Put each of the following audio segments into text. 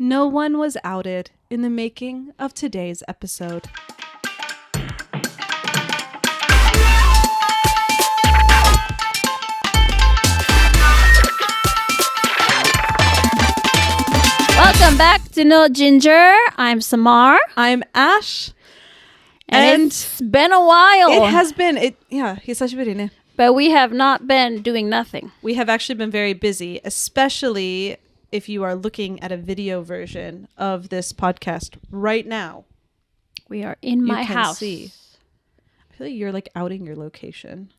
No one was outed in the making of today's episode. Welcome back to No Ginger. I'm Samar. I'm Ash. And it's been a while. It has been. Hisashiburi ne. But we have not been doing nothing. We have actually been very busy, especially if you are looking at a video version of this podcast right now. We are in my house. See. I feel like you're like outing your location.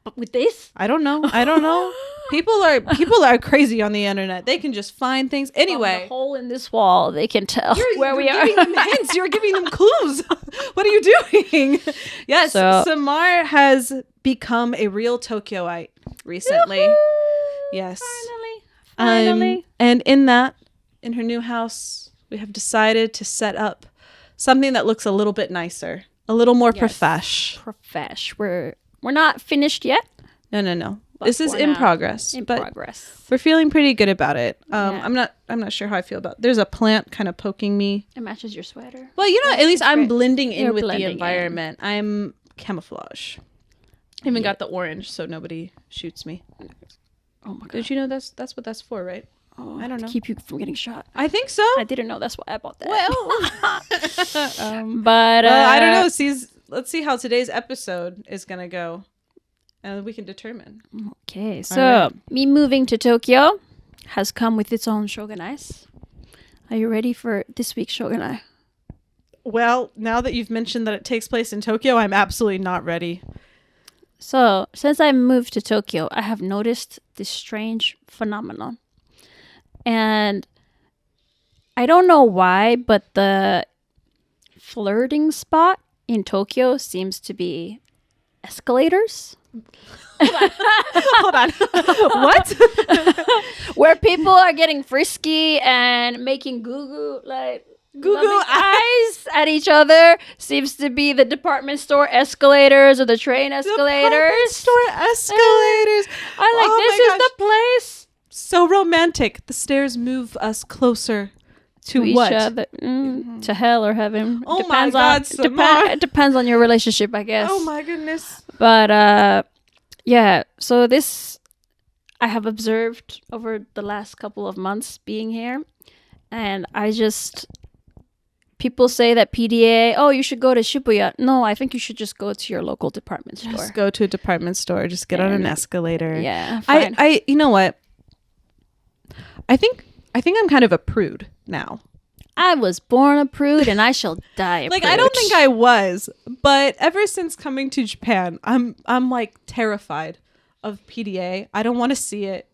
But with this? I don't know. People are crazy on the internet. They can just find things. Anyway. From the hole in this wall, they can tell where we are. You're giving them hints. You're giving them clues. What are you doing? Yes, Samar has become a real Tokyoite recently. Yoo-hoo! Yes. Finally. And in her new house, we have decided to set up something that looks a little bit nicer. A little more profesh. We're not finished yet. No. This is in progress. We're feeling pretty good about it. I'm not sure how I feel about it. There's a plant kind of poking me. It matches your sweater. Well, at least I'm blending in You're with blending the environment. I'm camouflage. I even got the orange so nobody shoots me. Oh my god. Did you know that's what that's for, right? Oh, I don't know. To keep you from getting shot. I think so. I didn't know that's why I bought that. Well, but I don't know. Let's see how today's episode is gonna go. And we can determine. Okay, so me moving to Tokyo has come with its own shogunai. Are you ready for this week's shogunai? Well, now that you've mentioned that it takes place in Tokyo, I'm absolutely not ready. So, since I moved to Tokyo, I have noticed this strange phenomenon. And I don't know why, but the flirting spot in Tokyo seems to be escalators. Hold on. What? Where people are getting frisky and making goo eyes at each other seems to be the department store escalators or the train escalators. Department store escalators. This is the place. So romantic. The stairs move us closer to each what? other. To hell or heaven. Oh my God, Samar. It depends on your relationship, I guess. Oh my goodness. But so this I have observed over the last couple of months being here, and people say that PDA, you should go to Shibuya. No, I think you should just go to your local department store. Just go to a department store. Just get on an escalator. Yeah, fine. I you know what? I think I'm kind of a prude now. I was born a prude and I shall die a prude. I don't think I was, but ever since coming to Japan, I'm like terrified of PDA. I don't want to see it.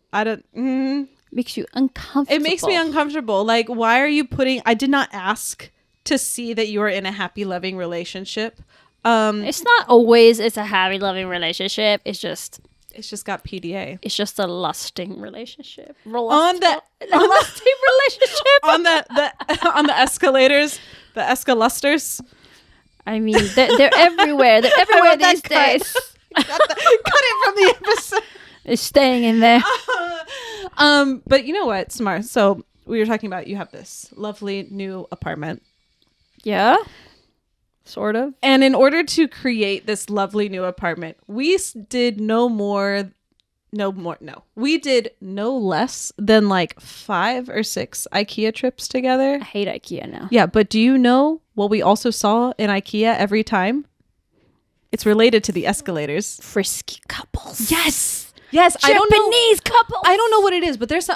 Makes you uncomfortable. It makes me uncomfortable. Like, why are you I did not ask to see that you are in a happy, loving relationship. It's not always it's a happy, loving relationship. It's just got PDA. It's just a lusting relationship. Lusting relationship. on the escalators, the escalusters. I mean, they're everywhere. They're everywhere these days. Cut it from the episode. It's staying in there. But you know what, Smart? So we were talking about you have this lovely new apartment. Yeah. Sort of. And in order to create this lovely new apartment, we did we did no less than like 5 or 6 IKEA trips together. I hate IKEA now. Yeah, but do you know what we also saw in IKEA every time? It's related to the escalators. Frisky couples. Yes. Japanese couples. I don't know what it is, but there's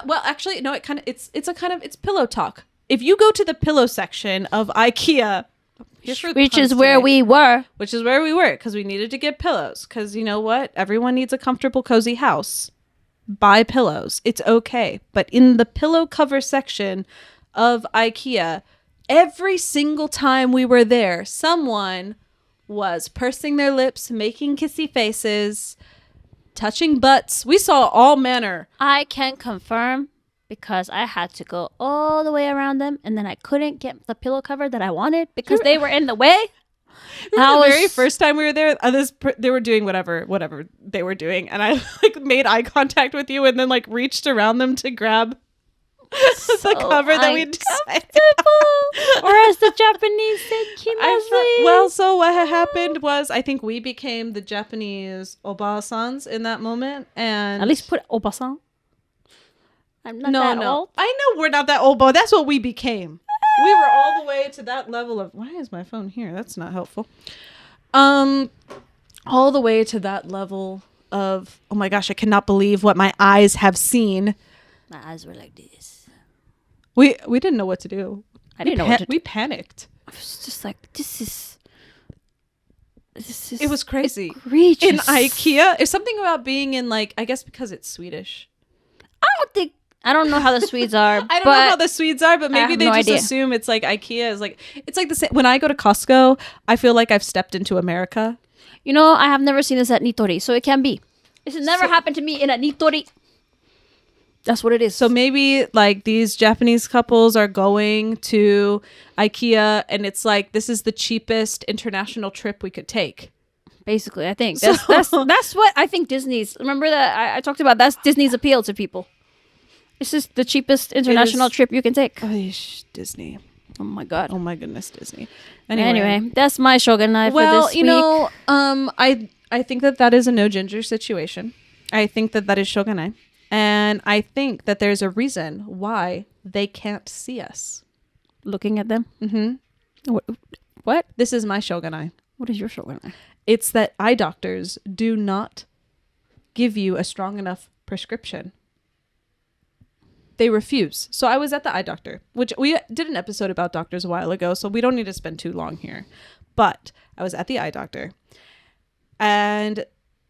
it's pillow talk. If you go to the pillow section of IKEA, which is where we were, because we needed to get pillows, because you know what, everyone needs a comfortable, cozy house. Buy pillows, it's okay. But in the pillow cover section of IKEA, every single time we were there, someone was pursing their lips, making kissy faces, touching butts. We saw all manner. I can confirm, because I had to go all the way around them, and then I couldn't get the pillow cover that I wanted because they were in the way. The very first time we were there, they were doing whatever they were doing, and I like made eye contact with you and then like reached around them to grab the cover that we decided. Or as the Japanese say, kimazu. Well, so what had happened was I think we became the Japanese oba-sans in that moment, and At least put obasan. I'm not that old. I know we're not that old, but that's what we became. We were all the way to that level of. Why is my phone here? That's not helpful. All the way to that level of. Oh my gosh! I cannot believe what my eyes have seen. My eyes were like this. We didn't know what to do. I didn't know what to do. We panicked. I was just like, this is. It was crazy. Egregious. In IKEA, it's something about being in like. I guess because it's Swedish. I don't know how the Swedes are. I don't know how the Swedes are, but maybe they just assume it's like IKEA is like it's like the same. When I go to Costco, I feel like I've stepped into America. You know, I have never seen this at Nitori, so it can be. This has never happened to me in a Nitori. That's what it is. So maybe like these Japanese couples are going to IKEA, and it's like this is the cheapest international trip we could take. Basically, I think that's what I think Disney's. Remember that I talked about that's Disney's appeal to people. This is the cheapest international trip you can take. Disney. Oh my god. Oh my goodness, Disney. Anyway, that's my shogunai for this week. Well, I think that is a no ginger situation. I think that is shogunai. And I think that there's a reason why they can't see us. Looking at them? Mm-hmm. What? This is my shogunai. What is your shogunai? It's that eye doctors do not give you a strong enough prescription. They refuse. So I was at the eye doctor, which we did an episode about doctors a while ago, so we don't need to spend too long here. But I was at the eye doctor, and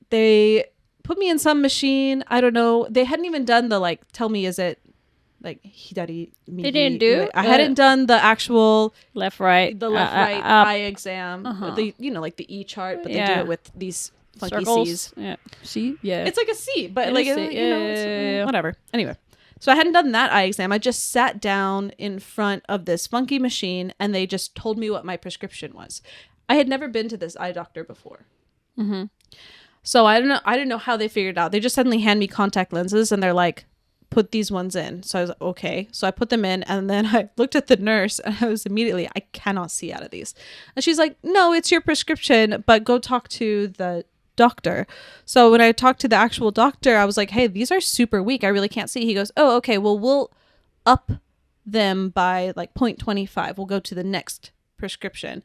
they put me in some machine. I don't know. They hadn't even done the like, tell me, is it like hidari? They didn't do. I hadn't done the actual left, right, right eye exam. The like the E chart, but they do it with these funky circles. C's. Yeah. C. Yeah. It's like a C, but It like is it's whatever. Anyway. So I hadn't done that eye exam. I just sat down in front of this funky machine, and they just told me what my prescription was. I had never been to this eye doctor before. Mm-hmm. So I didn't know how they figured it out. They just suddenly hand me contact lenses, and they're like, put these ones in. So I was like, okay. So I put them in, and then I looked at the nurse, and I was immediately, I cannot see out of these. And she's like, no, it's your prescription, but go talk to the doctor. So when I talked to the actual doctor, I was like, hey, these are super weak. I really can't see. He goes, oh, okay, well, we'll up them by like 0.25. We'll go to the next prescription.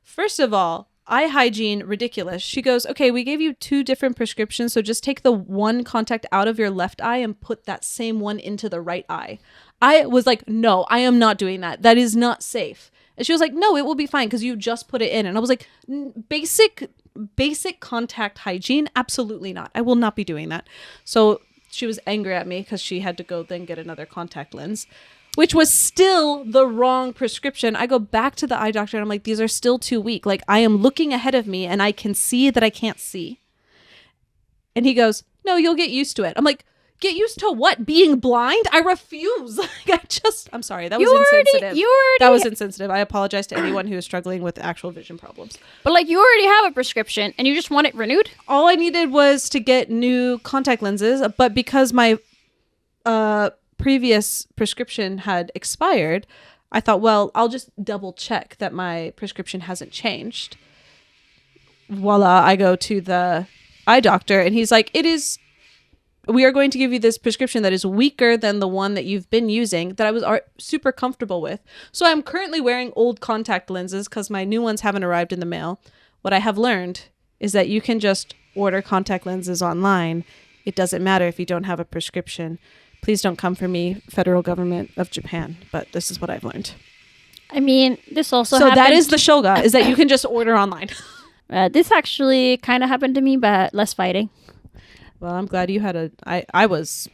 First of all, eye hygiene, ridiculous. She goes, okay, we gave you 2 different prescriptions, so just take the one contact out of your left eye and put that same one into the right eye. I was like, no, I am not doing that. That is not safe. And she was like, no, it will be fine because you just put it in. And I was like, basic contact hygiene? Absolutely not. I will not be doing that. So she was angry at me because she had to go then get another contact lens, which was still the wrong prescription. I go back to the eye doctor and I'm like, these are still too weak. Like I am looking ahead of me and I can see that I can't see. And he goes, no, you'll get used to it. I'm like, get used to what? Being blind? I refuse. I'm sorry. That was insensitive. That was insensitive. I apologize to anyone who is struggling with actual vision problems. But like you already have a prescription and you just want it renewed? All I needed was to get new contact lenses, but because my previous prescription had expired, I thought, well, I'll just double check that my prescription hasn't changed. Voila, I go to the eye doctor and he's like, we are going to give you this prescription that is weaker than the one that you've been using that I was super comfortable with. So I'm currently wearing old contact lenses because my new ones haven't arrived in the mail. What I have learned is that you can just order contact lenses online. It doesn't matter if you don't have a prescription. Please don't come for me, federal government of Japan. But this is what I've learned. I mean, this also So that is the shoga, is that you can just order online. This actually kind of happened to me, but less fighting. Well, I'm glad you had I was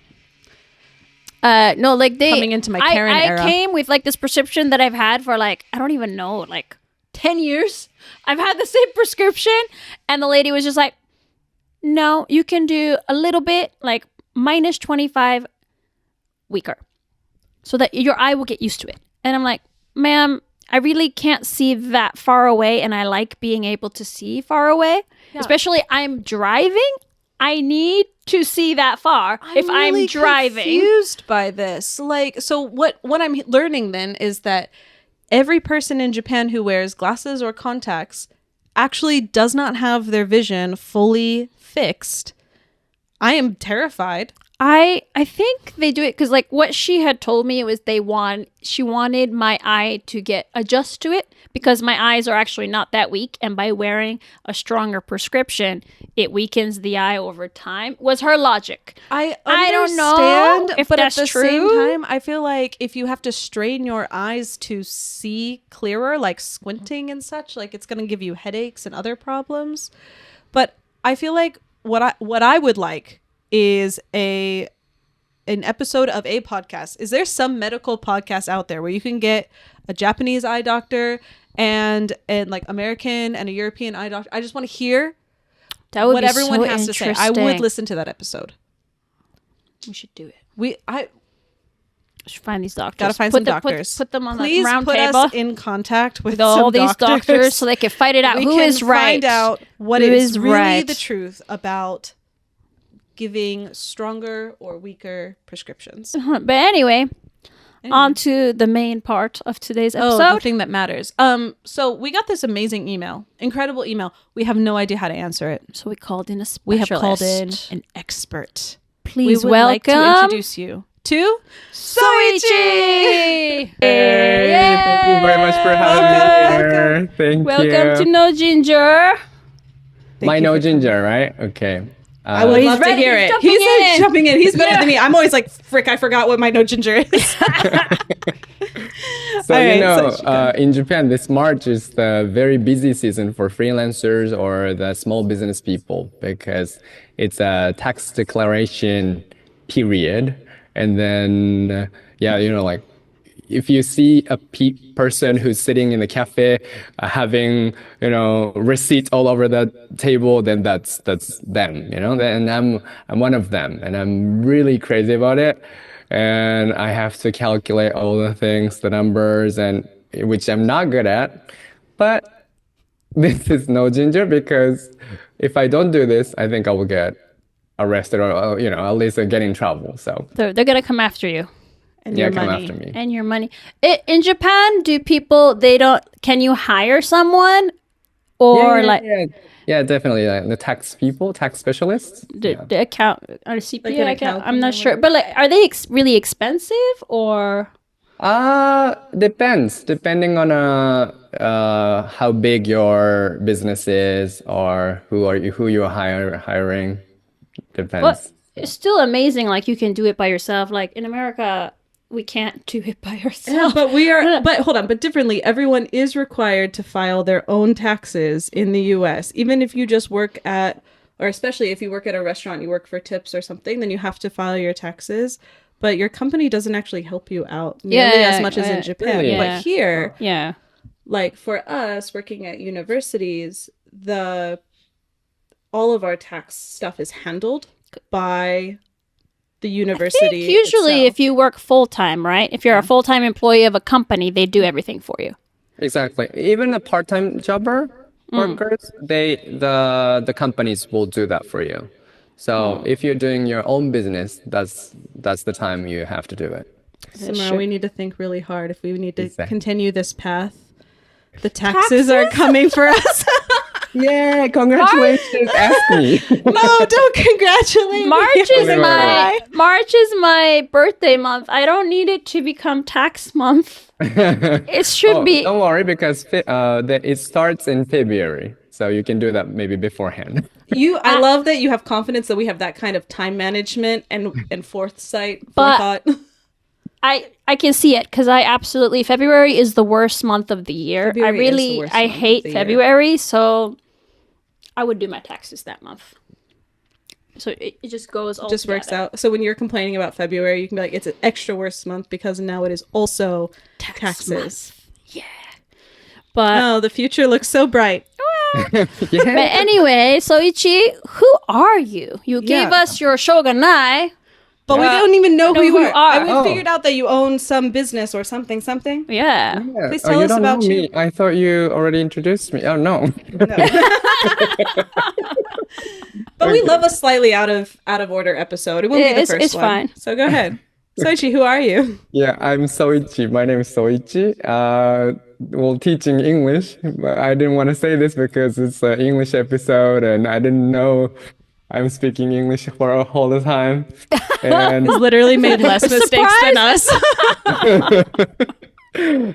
no, like coming into my Karen era. I came with like this prescription that I've had for like, I don't even know, like 10 years. I've had the same prescription and the lady was just like, no, you can do a little bit, like minus 25 weaker so that your eye will get used to it. And I'm like, ma'am, I really can't see that far away and I like being able to see far away. Yeah. Especially I'm driving. I need to see that far if really I'm driving. Confused by this. Like, so what I'm learning then is that every person in Japan who wears glasses or contacts actually does not have their vision fully fixed. I am terrified. I think they do it because like what she had told me was she wanted my eye to get adjust to it because my eyes are actually not that weak, and by wearing a stronger prescription it weakens the eye over time was her logic. I don't know if but that's at the true. same time I feel like if you have to strain your eyes to see clearer, like squinting and such, like it's going to give you headaches and other problems. But I feel like what I would like is an episode of a podcast. Is there some medical podcast out there where you can get a Japanese eye doctor and like American and a European eye doctor? I just want to hear what everyone has to say. I would listen to that episode. We should do it. I should find these doctors. Gotta find some doctors. Put them on Please the round put table. us in contact with all some these doctors so they can fight it out. We Who can is right? Find out what Who is is really right? the truth about giving stronger or weaker prescriptions. But anyway, on to the main part of today's episode. The thing that matters. So we got this amazing email, incredible email. We have no idea how to answer it. So we called in a specialist. We have called in an expert. Please we would welcome like to introduce you to Soichi. Hey, thank you very much for having me here. Thank Welcome you. to No Ginger. My No Ginger, right? Okay. I would love to hear it. He's like jumping in. He's better than me. I'm always like, frick, I forgot what my No Ginger is. So, All in Japan, this March is the very busy season for freelancers or the small business people because it's a tax declaration period. And then, like, if you see a person who's sitting in the cafe having, receipt all over the table, then that's them, and I'm one of them, and I'm really crazy about it. And I have to calculate all the things, the numbers, and which I'm not good at. But this is No Ginger because if I don't do this, I think I will get arrested or, at least get in trouble. So they're going to come after you. And yeah, your come money. after me. And your money. In Japan, can you hire someone? Or Yeah, definitely. Like the tax people, tax specialists. The account or CPA Like an account? accountant I'm or not sure. whatever. But like, are they really expensive or? Depends. Depending on how big your business is or who you're hiring. Depends. But it's still amazing. Like you can do it by yourself. Like in America, we can't do it by ourselves. But we are, but hold on, but differently, everyone is required to file their own taxes in the US. Even if you just work at, or especially if you work at a restaurant, you work for tips or something, then you have to file your taxes. But your company doesn't actually help you out nearly as much as in Japan. Really? Yeah. But here, Yeah. like for us working at universities, all of our tax stuff is handled by the university. I think usually itself. if you work full-time, right? If you're a full-time employee of a company, they do everything for you. Exactly. Even a part-time jobber workers, the companies will do that for you. So if you're doing your own business, that's the time you have to do it. Samara, we need to think really hard if we need to Exactly. continue this path. The taxes are coming for us. Yeah, congratulations. Ask me. No, don't congratulate me. March is my birthday month. I don't need it to become tax month. It should be. Don't worry because it starts in February. So you can do that maybe beforehand. I love that you have confidence that we have that kind of time management and forethought. I can see it because February is the worst month of the year. February is the worst I month of hate the year. February, so I would do my taxes that month. So it just goes all Just works together. out. So when you're complaining about February, you can be like, it's an extra worse month because now it is also taxes. month. Yeah. But Oh, the future looks so bright. Yeah. But anyway, Soichi, who are you? You gave Yeah. us your shogunai. But we don't even know who you are. are. We figured out that you own some business or something. Yeah. Please tell you us don't about know you. me. I thought you already introduced me. Oh no. But we love a slightly out of order episode. It won't be the first It's one. fine. So go ahead. Soichi, who are you? Yeah, I'm Soichi. My name is Soichi. Well, teaching English, but I didn't want to say this because it's an English episode, and I didn't know I'm speaking English for a whole the time. And He's literally made less mistakes than us.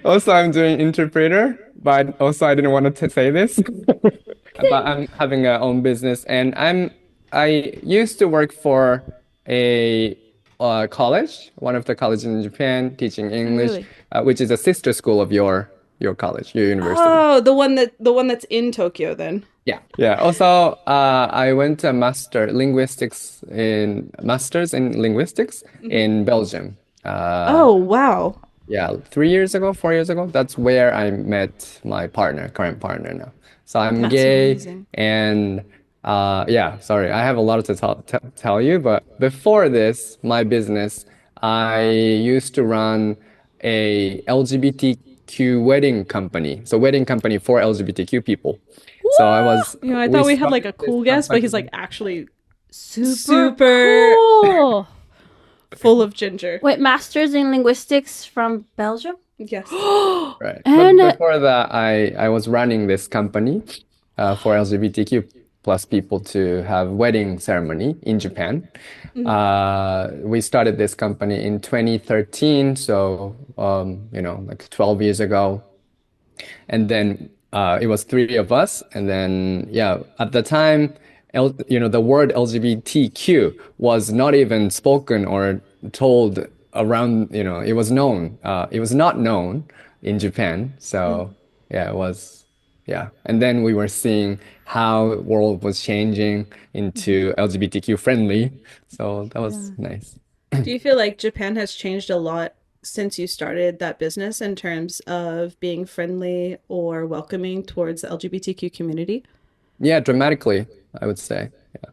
also, I'm doing interpreter, but also I didn't want to say this. But I'm having a own business, and I used to work for a college, one of the colleges in Japan, teaching English, Really? Which is a sister school of your college, your university. Oh, the one that's in Tokyo then. Yeah. Yeah. Also, I went to masters in linguistics in Belgium. Oh, wow. Yeah, 3 years ago, 4 years ago. That's where I met my current partner now. So I'm That's gay, amazing. and yeah, sorry, I have a lot to tell you. But before this, my business, I used to run a LGBTQ wedding company. So wedding company for LGBTQ people. So I was. You know, I thought we had like a started this cool guest, but he's company. like actually Super cool. full of ginger. Wait, masters in linguistics from Belgium? Yes. Right. And But before that, I was running this company for LGBTQ plus people to have wedding ceremony in Japan. We started this company in 2013, so like 12 years ago. And then it was three of us. And then, yeah, at the time, the word LGBTQ was not even spoken or told around, it was known. It was not known in Japan. So, yeah, it was, yeah. And then we were seeing how the world was changing into LGBTQ friendly. So that was nice. Do you feel like Japan has changed a lot since you started that business in terms of being friendly or welcoming towards the LGBTQ community? Yeah, dramatically, I would say. Yeah.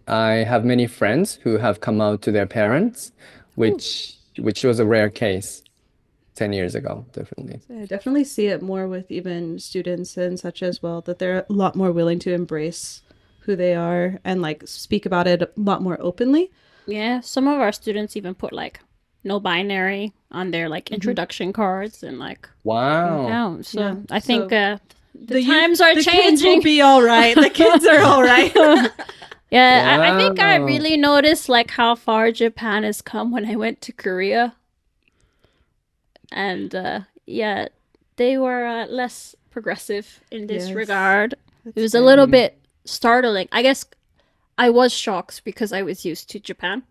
I have many friends who have come out to their parents, which was a rare case 10 years ago, definitely. I definitely see it more with even students and such as well, that they're a lot more willing to embrace who they are and like speak about it a lot more openly. Yeah, some of our students even put like no binary on their like introduction cards and like Wow. yeah. So Yeah, I think so the times are the kids will changing. be all right. The kids are all right. Yeah, I think I Wow. really noticed like how far Japan has come when I went to Korea. And yeah, they were less progressive in this Yes. regard. It was a little bit startling. I guess I was shocked because I was used to Japan.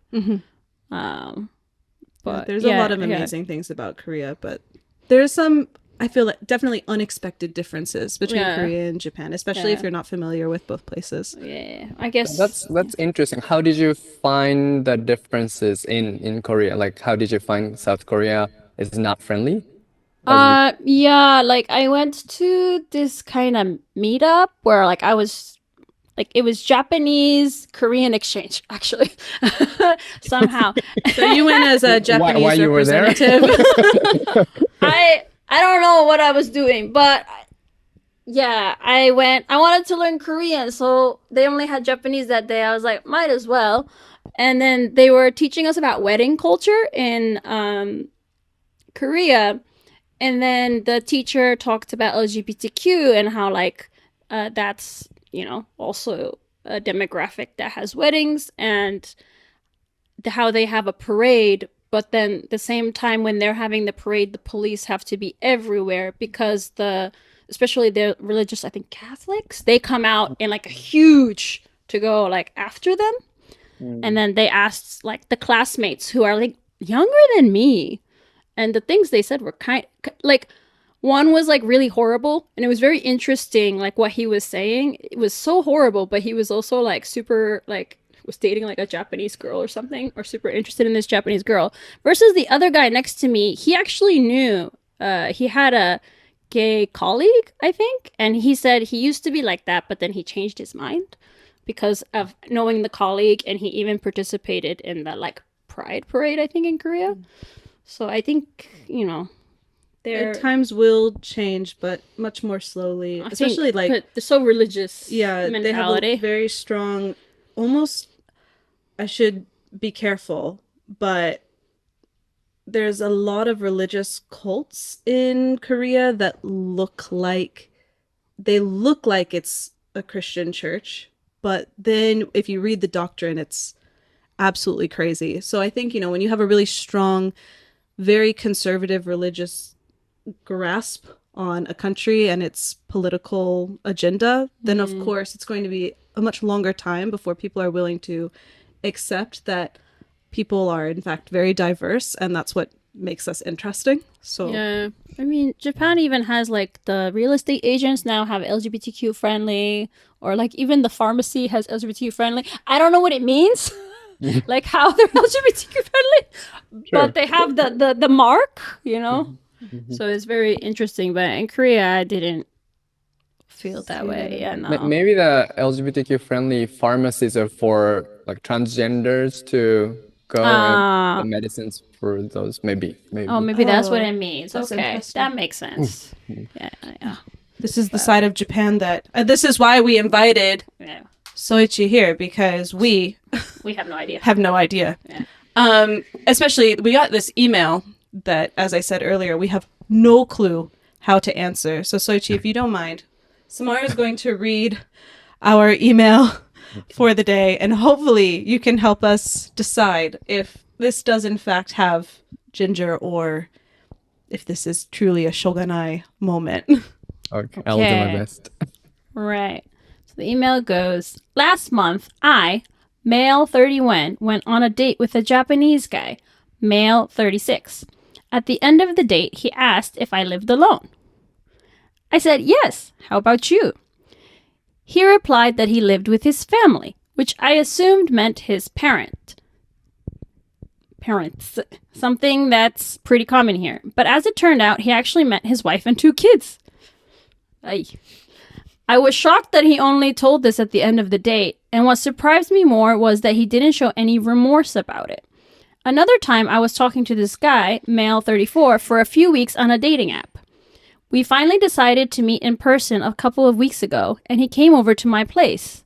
But There's a lot of amazing things about Korea, but there's some, I feel like, definitely unexpected differences between Yeah. Korea and Japan, especially if Yeah. you're not familiar with both places. Yeah, I guess That's interesting. How did you find the differences in Korea? Like, how did you find South Korea is not friendly? yeah, like I went to this kind of meetup where like I was like it was Japanese Korean exchange actually somehow. So you went as a Japanese why you were there? representative. I don't know what I was doing, but yeah, I wanted to learn Korean, so they only had Japanese that day. I was like, might as well. And then they were teaching us about wedding culture in Korea. And then the teacher talked about LGBTQ and how like that's, also a demographic that has weddings and how they have a parade. But then the same time when they're having the parade, the police have to be everywhere because especially the religious, I think Catholics, they come out in like a huge to go like after them. And then they asked like the classmates who are like younger than me. And the things they said were like one was like really horrible. And it was very interesting, like what he was saying. It was so horrible, but he was also like super like was dating like a Japanese girl or something, or super interested in this Japanese girl. Versus the other guy next to me, he actually knew. He had a gay colleague, I think, and he said he used to be like that, but then he changed his mind because of knowing the colleague, and he even participated in the like pride parade, I think, in Korea. So I think They're times will change, but much more slowly. Especially like but they're so religious. yeah, they have mentality. a very strong. Almost, I should be careful, but there's a lot of religious cults in Korea that look like it's a Christian church, but then if you read the doctrine, it's absolutely crazy. So I think, when you have a really strong, very conservative religious grasp on a country and its political agenda, then of course it's going to be a much longer time before people are willing to accept that people are in fact very diverse, and that's what makes us interesting. So Yeah. I mean, Japan even has like the real estate agents now have LGBTQ friendly, or like even the pharmacy has LGBTQ friendly. I don't know what it means, like how they're LGBTQ friendly, but they have the mark, So it's very interesting. But in Korea, I didn't feel that way. Yeah, no. Maybe the LGBTQ friendly pharmacies are for like transgenders to go and the medicines for those. Maybe. Oh, maybe that's what it means. That's Okay, interesting. that makes sense. Yeah. this is the side of Japan that this is why we invited Yeah. Soichi here, because we We have no idea. have no idea. Yeah. Especially we got this email that, as I said earlier, we have no clue how to answer. So Soichi, if you don't mind, Samara is going to read our email for the day, and hopefully you can help us decide if this does in fact have ginger or if this is truly a shogunai moment. Okay, I'll do my best. Right. So the email goes, last month, I, male 31, went on a date with a Japanese guy, male 36. At the end of the date, he asked if I lived alone. I said, yes. How about you? He replied that he lived with his family, which I assumed meant his parents. Something that's pretty common here. But as it turned out, he actually meant his wife and 2 kids. I was shocked that he only told this at the end of the date, and what surprised me more was that he didn't show any remorse about it. Another time, I was talking to this guy, male 34, for a few weeks on a dating app. We finally decided to meet in person a couple of weeks ago, and he came over to my place.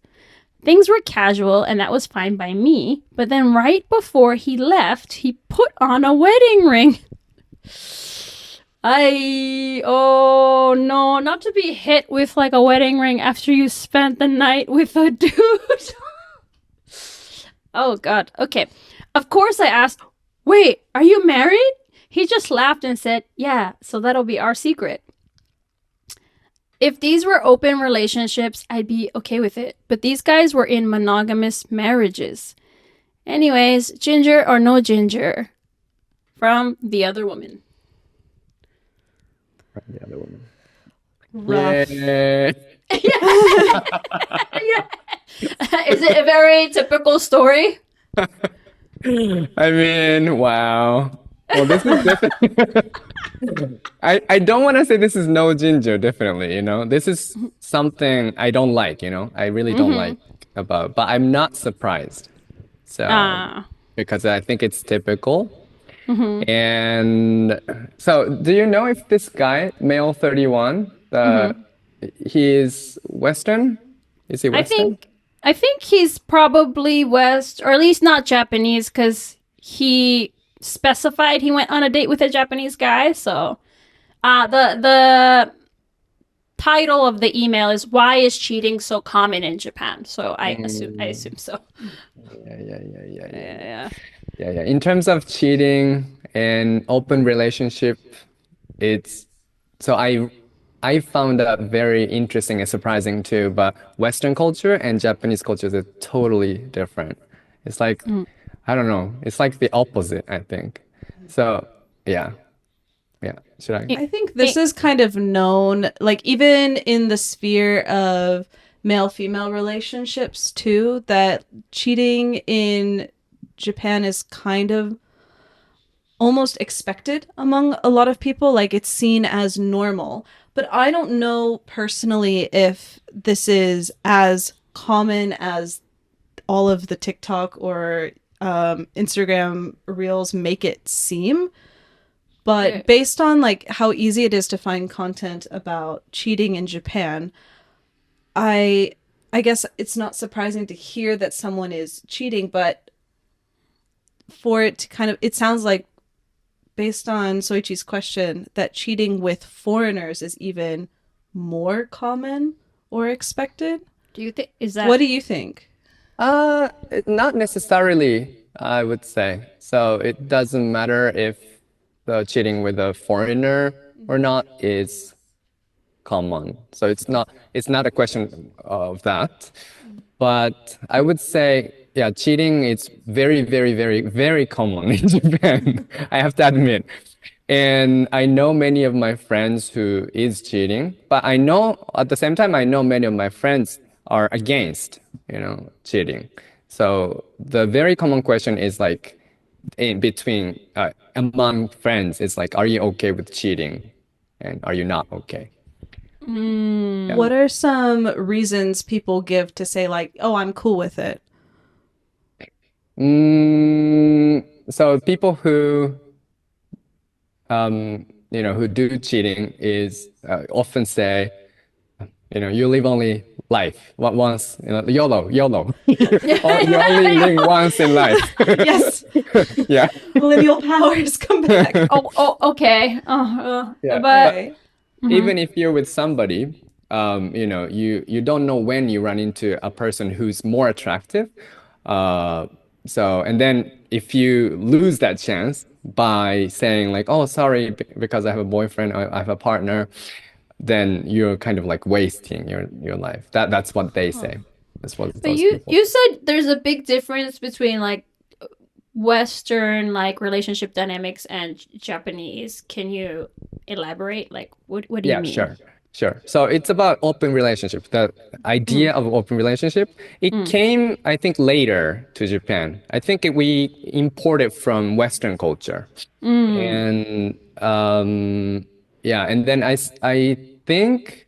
Things were casual, and that was fine by me, but then right before he left, he put on a wedding ring. Oh no, not to be hit with like a wedding ring after you spent the night with a dude. Oh god, okay. Of course I asked, wait, are you married? He just laughed and said, yeah, so that'll be our secret. If these were open relationships, I'd be okay with it. But these guys were in monogamous marriages. Anyways, ginger or no ginger? From the other woman. The other woman. Rough. Yeah. Is it a very typical story? I mean, wow. Well, this is definitely. I don't want to say this is no ginger, definitely, This is something I don't like, I really don't like about, but I'm not surprised. So, because I think it's typical. And so, do you know if this guy, male 31, he is Western? Is he Western? I think he's probably West, or at least not Japanese, because he specified he went on a date with a Japanese guy. So, the title of the email is "Why is cheating so common in Japan?" So I assume so. Yeah. In terms of cheating and open relationship, I found that very interesting and surprising too. But Western culture and Japanese culture are totally different. It's like I don't know. It's like the opposite, I think. So yeah. Should I? I think this is kind of known, like even in the sphere of male-female relationships too, that cheating in Japan is kind of almost expected among a lot of people. Like it's seen as normal. But I don't know personally if this is as common as all of the TikTok or Instagram reels make it seem. But Yeah. based on like how easy it is to find content about cheating in Japan, I guess it's not surprising to hear that someone is cheating, but for it to kind of, it sounds like based on Soichi's question that cheating with foreigners is even more common or expected. Do you think is that What do you think? Not necessarily, I would say. So it doesn't matter if the cheating with a foreigner or not is common. So it's not a question of that. But I would say, yeah, cheating is very, very, very, very common in Japan. I have to admit. And I know many of my friends who is cheating, but I know at the same time I know many of my friends are against, cheating. So the very common question is like in between among friends, it's like, are you okay with cheating? And are you not okay? Yeah. What are some reasons people give to say like, "Oh, I'm cool with it"? So people who do cheating is often say, you live only life once, YOLO, YOLO. You only live once in life. Yes, Yeah. millennial powers come back. okay. Yeah. But Okay. Even if you're with somebody, you don't know when you run into a person who's more attractive. And then if you lose that chance by saying like, oh, sorry, because I have a boyfriend, or I have a partner, then you're kind of like wasting your life. That's what they say. That's what But those you people. you said there's a big difference between like Western like relationship dynamics and Japanese. Can you elaborate? Like what do you Yeah, mean? sure. So it's about open relationship. The idea of open relationship, it came, I think, later to Japan. I think we imported from Western culture. And yeah, and then I think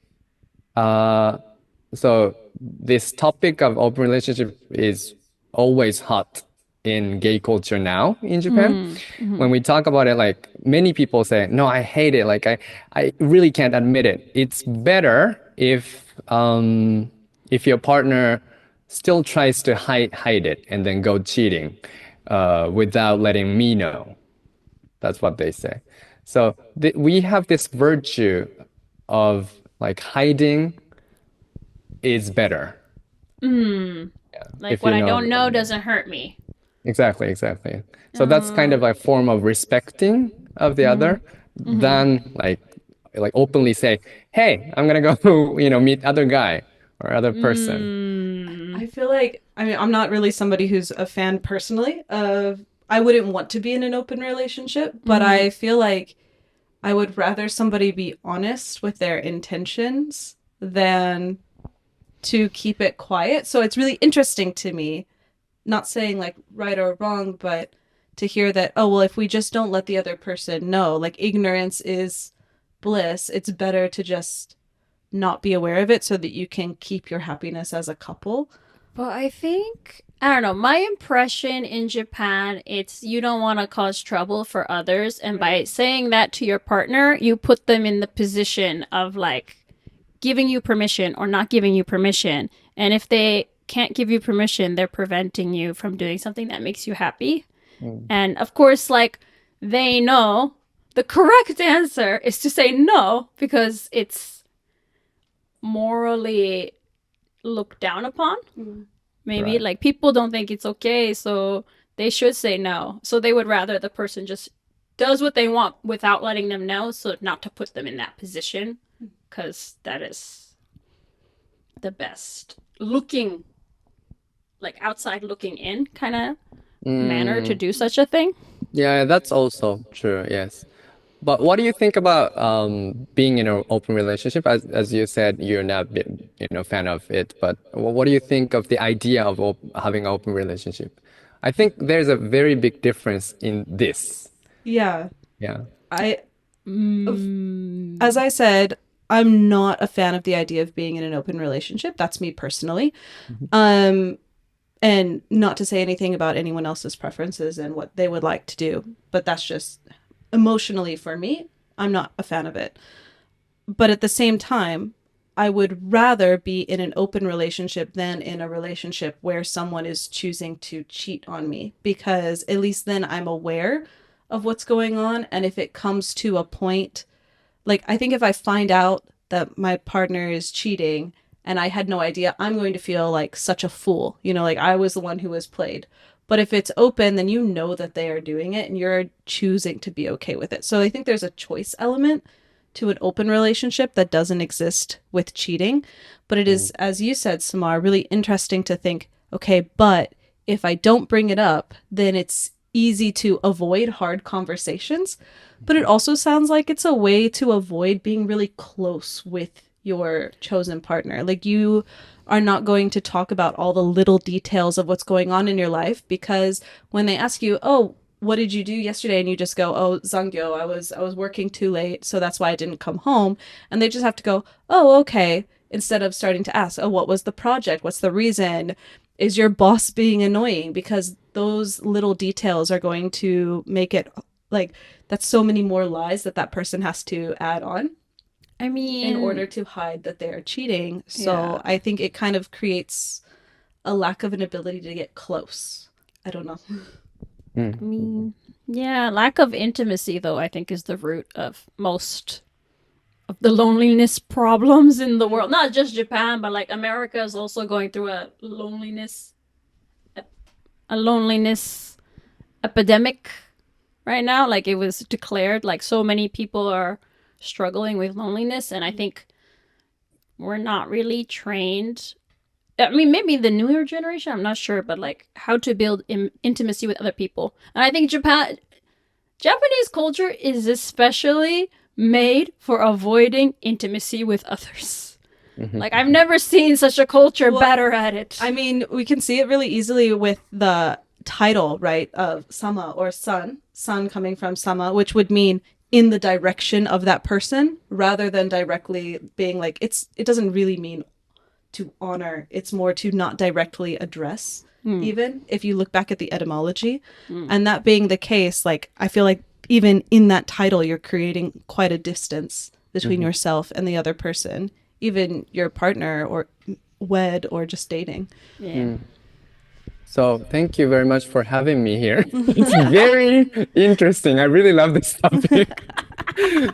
so this topic of open relationship is always hot in gay culture now in Japan. When we talk about it, like many people say, no, I hate it. Like I really can't admit it. It's better if your partner still tries to hide it and then go cheating without letting me know. That's what they say. So we have this virtue of like hiding is better. Like If what you I know don't what know I mean. doesn't hurt me. Exactly. So that's kind of a form of respecting of the other than like openly say, hey, I'm gonna go, meet other guy or other person. I feel like, I mean, I'm not really somebody who's a fan personally of, I wouldn't want to be in an open relationship, but I feel like I would rather somebody be honest with their intentions than to keep it quiet. So it's really interesting to me, not saying like right or wrong, but to hear that, oh, well, if we just don't let the other person know, like ignorance is bliss, it's better to just not be aware of it so that you can keep your happiness as a couple. But I think I don't know. My impression in Japan, it's you don't want to cause trouble for others, and by saying that to your partner, you put them in the position of like giving you permission or not giving you permission. And if they can't give you permission, they're preventing you from doing something that makes you happy. And of course, like they know the correct answer is to say no because it's morally looked down upon. Maybe Right. like people don't think it's okay, so they should say no. So they would rather the person just does what they want without letting them know, so not to put them in that position, because that is the best looking, like outside looking in kind of manner to do such a thing. Yeah, that's also true. Yes. But what do you think about being in an open relationship? As you said, you're not fan of it. But what do you think of the idea of having an open relationship? I think there's a very big difference in this. Yeah. Yeah. I, as I said, I'm not a fan of the idea of being in an open relationship. That's me personally. And not to say anything about anyone else's preferences and what they would like to do, but that's just emotionally for me, I'm not a fan of it. But at the same time, I would rather be in an open relationship than in a relationship where someone is choosing to cheat on me, because at least then I'm aware of what's going on. And if it comes to a point, like, I think if I find out that my partner is cheating and I had no idea, I'm going to feel like such a fool, like I was the one who was played. But if it's open, then you know that they are doing it and you're choosing to be okay with it. So I think there's a choice element to an open relationship that doesn't exist with cheating. But it is, as you said, Samar, really interesting to think, okay, but if I don't bring it up, then it's easy to avoid hard conversations. But it also sounds like it's a way to avoid being really close with your chosen partner. Like, you are not going to talk about all the little details of what's going on in your life, because when they ask you, oh, what did you do yesterday? And you just go, oh, Zangyo, I was working too late, so that's why I didn't come home. And they just have to go, oh, okay. Instead of starting to ask, oh, what was the project? What's the reason? Is your boss being annoying? Because those little details are going to make it like, that's so many more lies that person has to add on I mean, in order to hide that they're cheating. So Yeah. I think it kind of creates a lack of an ability to get close. I don't know. I mean, yeah, lack of intimacy, though, I think is the root of most of the loneliness problems in the world. Not just Japan, but like America is also going through a loneliness epidemic right now. Like, it was declared, like, so many people are struggling with loneliness, and I think we're not really trained. I mean, maybe the newer generation, I'm not sure, but like how to build intimacy with other people. And I think Japanese culture is especially made for avoiding intimacy with others. Like, I've never seen such a culture better at it. I mean, we can see it really easily with the title, right, of sama, or sun coming from sama, which would mean in the direction of that person, rather than directly being like, it doesn't really mean to honor. It's more to not directly address, even if you look back at the etymology. And that being the case, like, I feel like even in that title, you're creating quite a distance between yourself and the other person, even your partner or wed or just dating. Yeah. So thank you very much for having me here. It's very interesting. I really love this topic.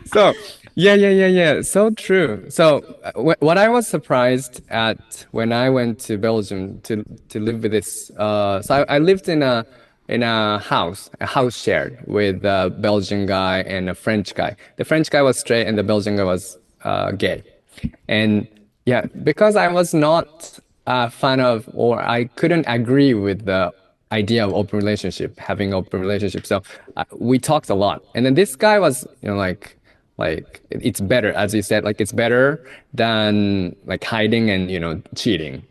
So yeah. So true. So what I was surprised at when I went to Belgium to live with this. So I lived in a house shared with a Belgian guy and a French guy. The French guy was straight and the Belgian guy was gay. And yeah, because I was not a fan of, or I couldn't agree with the idea of having open relationship. So we talked a lot. And then this guy was, like it's better, as you said, like it's better than like hiding and, cheating.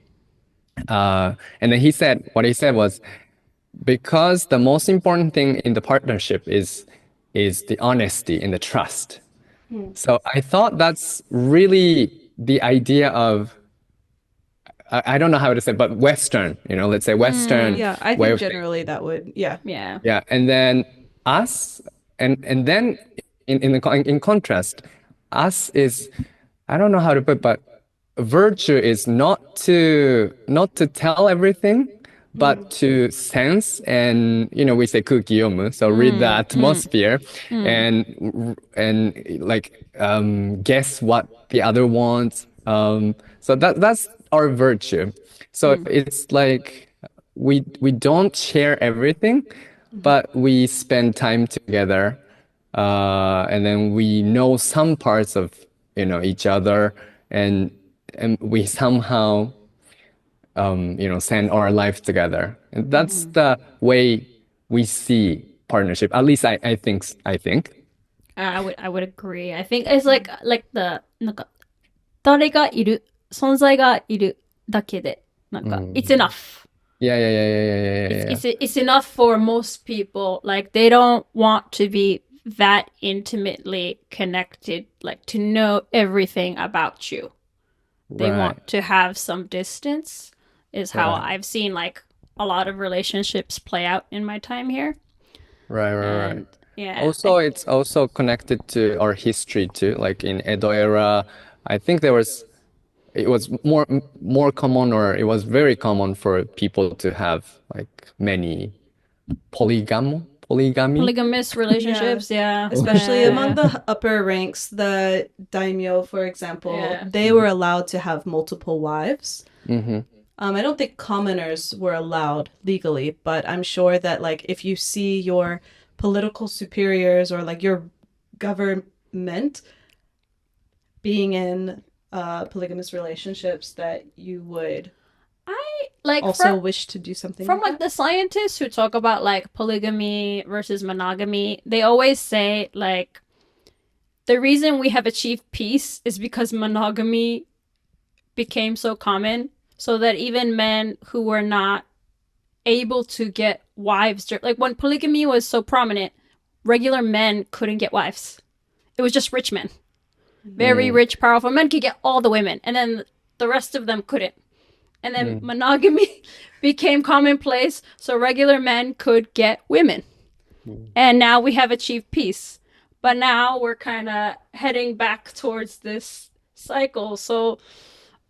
And then what he said was, because the most important thing in the partnership is the honesty and the trust. So I thought that's really the idea of, I don't know how to say, but Western, let's say Western Yeah, I way think of thinking. generally that would, yeah. Yeah. Yeah, and then us, and then in contrast, us is, I don't know how to put, but virtue is not to tell everything, but to sense, and we say kukiyomu, so read the atmosphere, and like guess what the other wants. So that's our virtue. So it's like we don't share everything, but we spend time together, and then we know some parts of each other, and we somehow send our life together, and that's the way we see partnership. At least I think. I would agree. I think it's like the なんか誰がいる存在がいるだけでなんか it's enough. Yeah. It's enough for most people. Like, they don't want to be that intimately connected, like to know everything about you. They Right. want to have some distance, is how Right. I've seen like a lot of relationships play out in my time here. Right. And Yeah. Also, it's also connected to our history too. Like in Edo era, I think it was more common, or it was very common for people to have like many polygamy. Polygamous relationships, yeah. Especially among Yeah. the upper ranks, the daimyo, for example, Yeah. they were allowed to have multiple wives. Mm-hmm. I don't think commoners were allowed legally, but I'm sure that like if you see your political superiors or like your government being in polygamous relationships, that you would Like also wish to do something from like like the scientists who talk about like polygamy versus monogamy, they always say like the reason we have achieved peace is because monogamy became so common, so that even men who were not able to get wives, like when polygamy was so prominent, regular men couldn't get wives. It was just rich men. Very rich, powerful men could get all the women, and then the rest of them couldn't. And then monogamy became commonplace, so regular men could get women. And now we have achieved peace. But now we're kind of heading back towards this cycle. So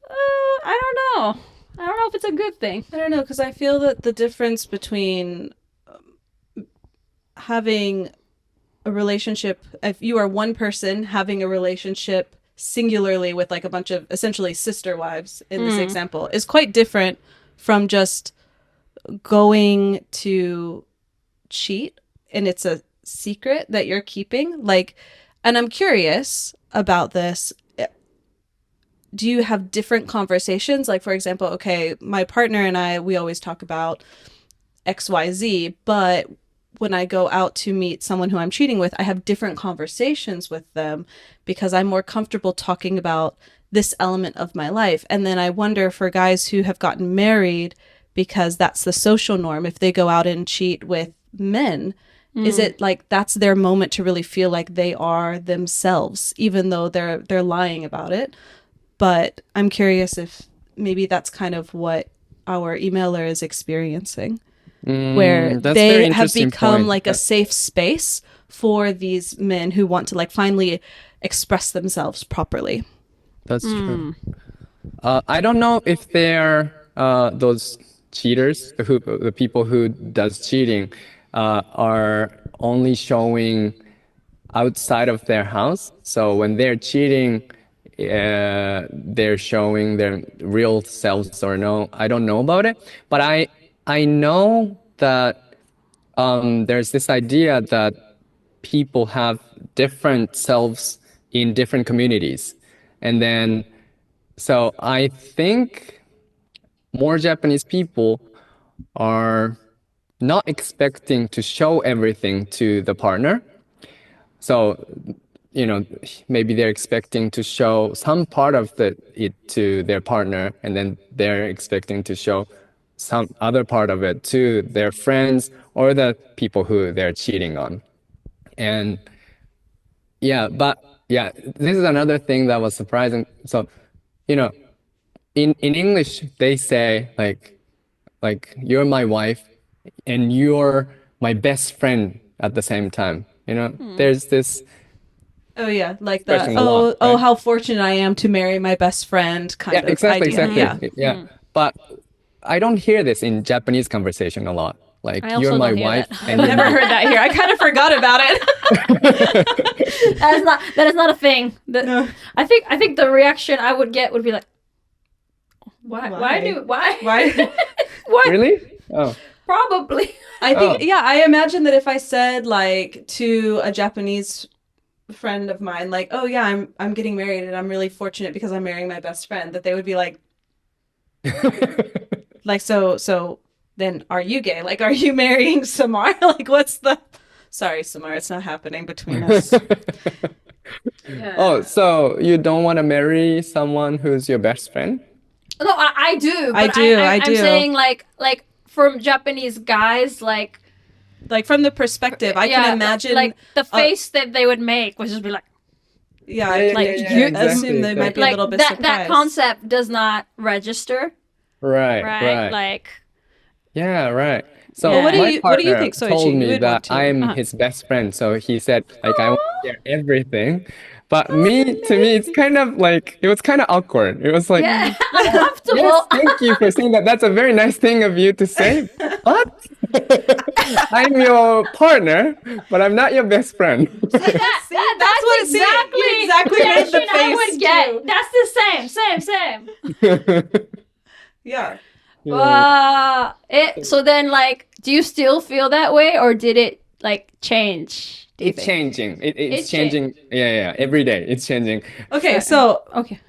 I don't know. I don't know if it's a good thing. I don't know, because I feel that the difference between having a relationship, if you are one person having a relationship singularly with like a bunch of essentially sister wives in this example, is quite different from just going to cheat and it's a secret that you're keeping. Like, and I'm curious about this. Do you have different conversations? Like, for example, okay, my partner and I, we always talk about XYZ, but when I go out to meet someone who I'm cheating with, I have different conversations with them because I'm more comfortable talking about this element of my life. And then I wonder for guys who have gotten married, because that's the social norm, if they go out and cheat with men, is it like that's their moment to really feel like they are themselves, even though they're lying about it? But I'm curious if maybe that's kind of what our emailer is experiencing, where That's they very have interesting become point. like a safe space for these men who want to like finally express themselves properly. That's true. I don't know if they're those cheaters, the people who does cheating, are only showing outside of their house. So when they're cheating, they're showing their real selves or no. I don't know about it, but I know that there's this idea that people have different selves in different communities, and then so I think more Japanese people are not expecting to show everything to the partner. So, maybe they're expecting to show some part of it to their partner, and then they're expecting to show some other part of it to their friends or the people who they're cheating on. And yeah, this is another thing that was surprising. So, you know, in English they say like you're my wife and you're my best friend at the same time. There's this Oh yeah, like the expression a lot, right? how fortunate I am to marry my best friend Yeah, kind of exactly, idea. exactly. Yeah. Yeah. But I don't hear this in Japanese conversation a lot. Like, I you're also my don't hear wife that. and I've you're never my... heard that here. I kind of forgot about it. That is not a thing. No. I think the reaction I would get would be like, why Why? why Really? Oh. probably. I think Oh. yeah, I imagine that if I said like to a Japanese friend of mine like, "Oh yeah, I'm getting married and I'm really fortunate because I'm marrying my best friend," that they would be like so then are you gay? Like, are you marrying Samar? Like, what's the... Sorry, Samar, it's not happening between us. Yeah. Oh, so you don't want to marry someone who's your best friend? No, I do. I But do, I'm do. saying like from Japanese guys, like Like from the perspective, I can imagine like the face that they would make was just be like like yeah, you exactly, assume they might be a like little bit that surprised. concept does not register, Right, right? right. Like Yeah, right. So Well, what do my you partner think, Soichi? told You me would want that to. I'm his best friend. So he said like I want to share everything. But to me, it's kind of like it was kind of awkward. It was like, yeah, oh, yes, uncomfortable. thank you for saying that. That's a very nice thing of you to say. What? I'm your partner, but I'm not your best friend. See that? See, that's what- see, exactly you exactly made the reaction I face, would get. too. That's the same. Yeah. So then, like, do you still feel that way, or did it like change? Do you It's think? changing. It's It's changing. Yeah. Every day, it's changing. Okay, so Okay.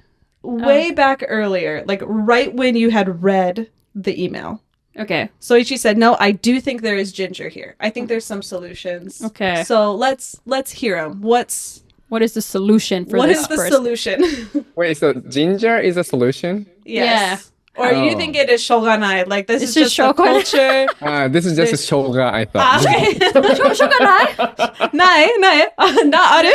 way back earlier, like right when you had read the email, Okay. Soichi said, "No, I do think there is ginger here. I think there's some solutions." Okay. So let's hear them. What is the solution for What this is the person? solution? Wait, so ginger is a solution? Yes. Or you Oh. think it is shoganai? Like this It's is just just the shoganai. culture. This is just a shoga, I Ah, thought. okay. しょうがない? ないなある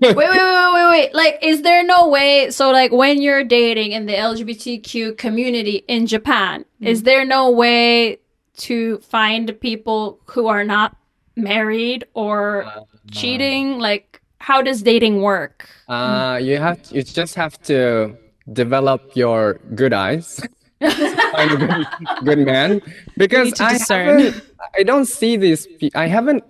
Wait. Like, is there no way? So, like, when you're dating in the LGBTQ community in Japan, is there no way to find people who are not married or cheating? Like, how does dating work? You just have to develop your good eyes. Find a good man. Because need to discern. I don't see these I haven't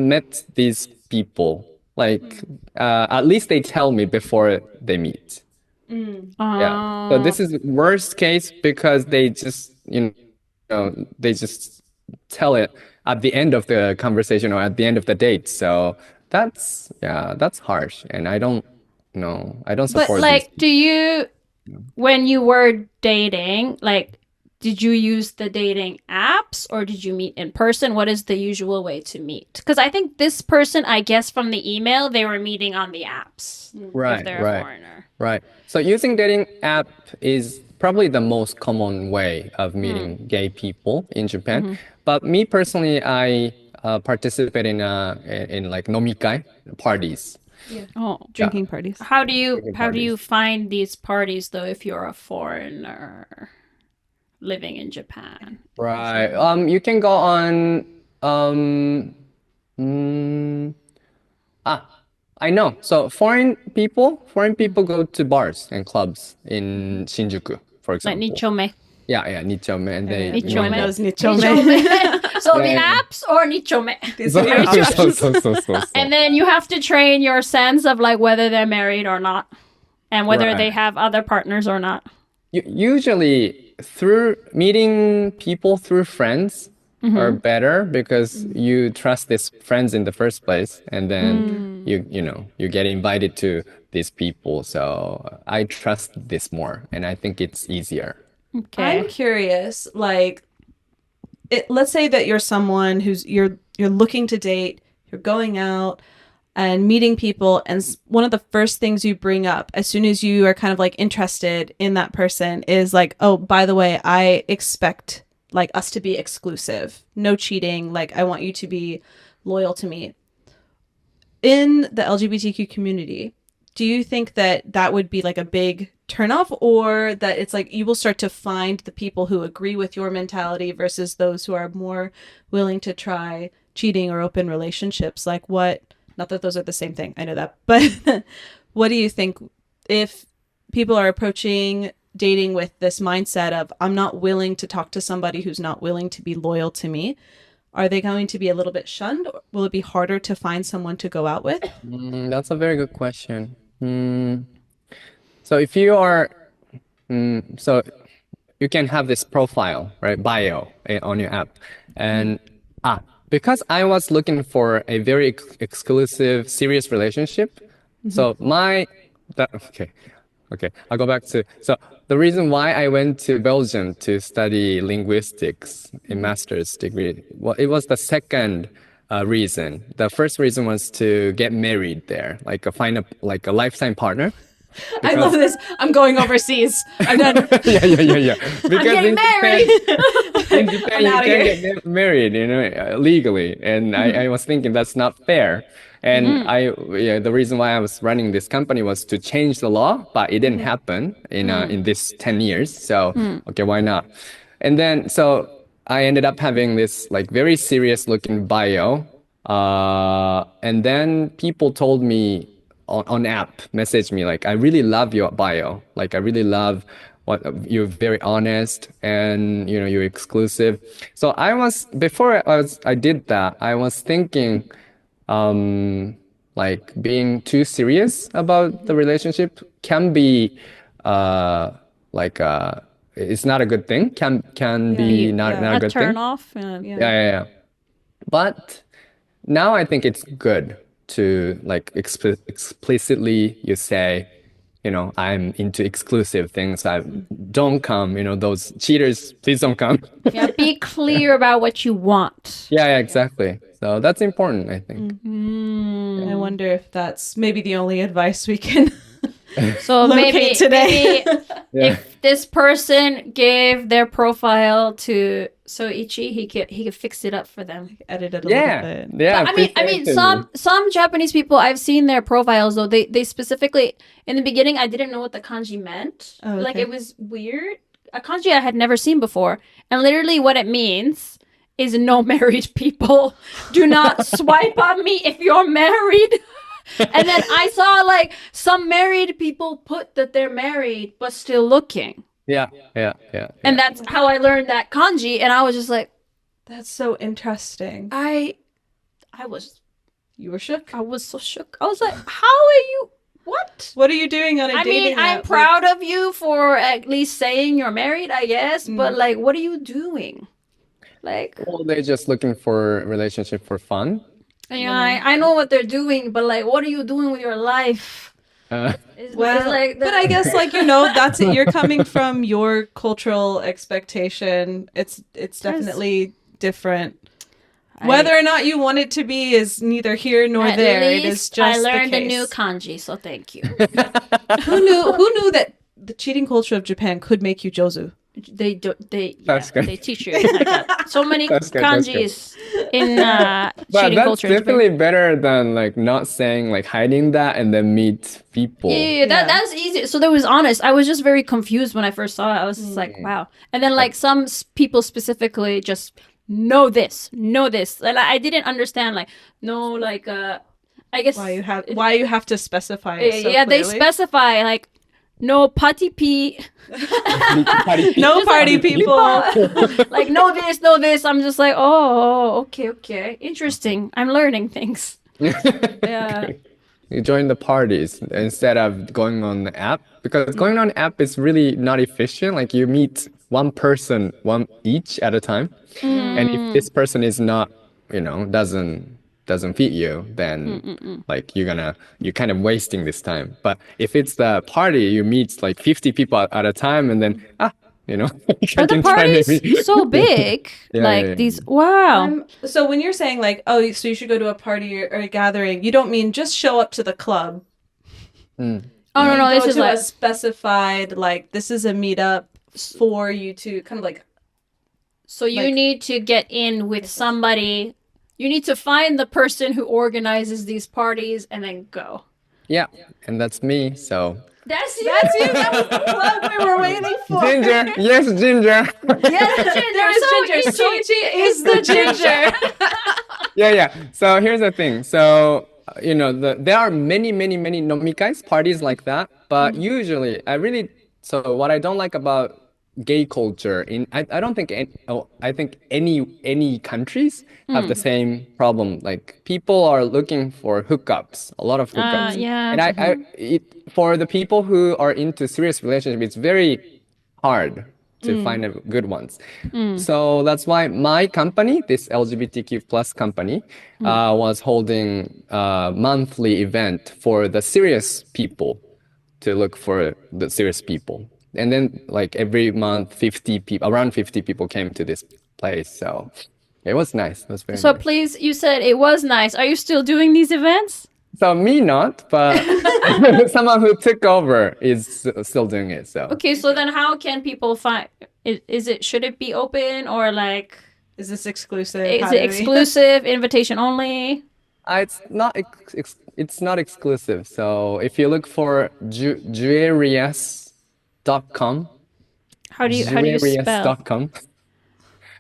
met these people. Like at least they tell me before they meet. Yeah. So this is worst case because they just they just tell it at the end of the conversation or at the end of the date. So that's harsh, and I don't support But, like, this. do you, when you were dating, like, did you use the dating apps or did you meet in person? What is the usual way to meet? Because I think this person, I guess from the email, they were meeting on the apps. Right, If they're a foreigner. Right. So using dating app is probably the most common way of meeting gay people in Japan. But me personally, I participate in like nomikai parties. Oh. Drinking parties. How do you find these parties though if you're a foreigner living in Japan? Right. You can go on. I know. So foreign people go to bars and clubs in Shinjuku, for Like example. nichome. Yeah, Nichome, and they Nichome. Everyone knows nichome. So the Yeah. apps or nichome. These are your options. So. And then you have to train your sense of like whether they're married or not and whether they Right. have other partners or not. Usually, through meeting people through friends are better because you trust these friends in the first place, and then you get invited to these people. So I trust this more, and I think it's easier. Okay. I'm curious, like, let's say that you're someone who's you're looking to date, you're going out and meeting people, and one of the first things you bring up as soon as you are kind of like interested in that person is like, oh, by the way, I expect like us to be exclusive, no cheating, like I want you to be loyal to me. In the LGBTQ community, do you think that that would be like a big turnoff, or that it's like you will start to find the people who agree with your mentality versus those who are more willing to try cheating or open relationships? Like, what, not that those are the same thing, I know that, but what do you think if people are approaching dating with this mindset of I'm not willing to talk to somebody who's not willing to be loyal to me? Are they going to be a little bit shunned? Will it be harder to find someone to go out with? That's a very good question. So if you are, so you can have this profile, right, bio on your app, and because I was looking for a very exclusive, serious relationship, so okay, I'll go back to so the reason why I went to Belgium to study linguistics, a master's degree. Well, it was the second reason. The first reason was to get married there, like find a lifetime partner. I love this. I'm going overseas. I'm done. Yeah. Because getting married. In Japan, I'm you outta can't here. get married, legally, and I was thinking that's not fair. And the reason why I was running this company was to change the law, but it didn't happen in this 10 years. So okay, why not? And then so I ended up having this like very serious looking bio. And then people told me on app, messaged me like, I really love your bio. Like, I really love what you're very honest and you're exclusive. So before I did that, I was thinking, like being too serious about the relationship can be, uh, like, it's not a good thing. Can be not a A good thing. turn off. Yeah. But now I think it's good to like explicitly you say, I'm into exclusive things. I don't come, those cheaters, please don't come. Yeah, be clear about what you want. Yeah, exactly. So that's important, I think. I wonder if that's maybe the only advice we can So locate maybe today. Yeah. if this person gave their profile to Soichi, he could fix it up for them. Edit it a Yeah. little bit. Yeah. I mean, some Japanese people, I've seen their profiles though. They specifically in the beginning, I didn't know what the kanji meant. Oh, Like okay. it was weird. A kanji I had never seen before, and literally what it means is no married people. Do not swipe on me if you're married. And then I saw like some married people put that they're married but still looking. Yeah. And that's how I learned that kanji. And I was just like, That's so interesting. I You were shook. was so shook. I was like, how are you? What? What are you doing on a I dating mean, I'm app? proud of you for at least saying you're married, I guess. But like, what are you doing? Like, Well, they're just looking for a relationship for fun. I know what they're doing, but like, what are you doing with your life? It's like but I guess that's it. You're coming from your cultural expectation. It's definitely different. Whether or not you want it to be is neither here nor at there. least It is just I learned the a case. new kanji, so thank you. Who knew that the cheating culture of Japan could make you Jozu? That's good. They teach you like that. So many That's good. kanjis in But cheating that's culture. in Japan. definitely better than like not saying, like hiding that and then meet people. Yeah, that's easy. So that was honest. I was just very confused when I first saw it. I was just like, wow. And then like some people specifically just know this. And I didn't understand like I guess Why you have to specify it so they clearly? specify like no party pee. No party people. Like know this. I'm just like, oh, okay. Interesting. I'm learning things. Yeah. You join the parties instead of going on the app because going on app is really not efficient. Like you meet one person, one each at a time, and if this person is not, doesn't fit you, then like you're kind of wasting this time. But if it's the party, you meet like 50 people at a time, and then I Are the can try parties maybe. so big? Yeah. These wow. So when you're saying like, oh, so you should go to a party or a gathering, you don't mean just show up to the club. Oh no, Go this is to like a specified like this is a meetup for you to kind of like. so you need to get in with somebody. You need to find the person who organizes these parties and then go. Yeah, and that's me. So That's you. That was the plug we were waiting for. Ginger, yes, Ginger. Yes, There is Ginger. Soichi is the ginger. Yeah. So here's the thing. So there are many nomikais parties like that, but usually so what I don't like about gay culture I don't think I think any countries have the same problem. Like people are looking for hookups, a lot of hookups. yeah. And for the people who are into serious relationship, it's very hard to find good ones. So that's why my company, this LGBTQ plus company, was holding a monthly event for the serious people to look for the serious people. And then like every month, around 50 people came to this place. So it was nice. It was very So nice. please, you said it was nice. Are you still doing these events? So me not, but someone who took over is still doing it. So Okay, so then how can people find? Should it be open or like? Is this exclusive? Is it exclusive, invitation only? it's not it's not exclusive. So if you look for juerias.com, How do you spell? juerias.com,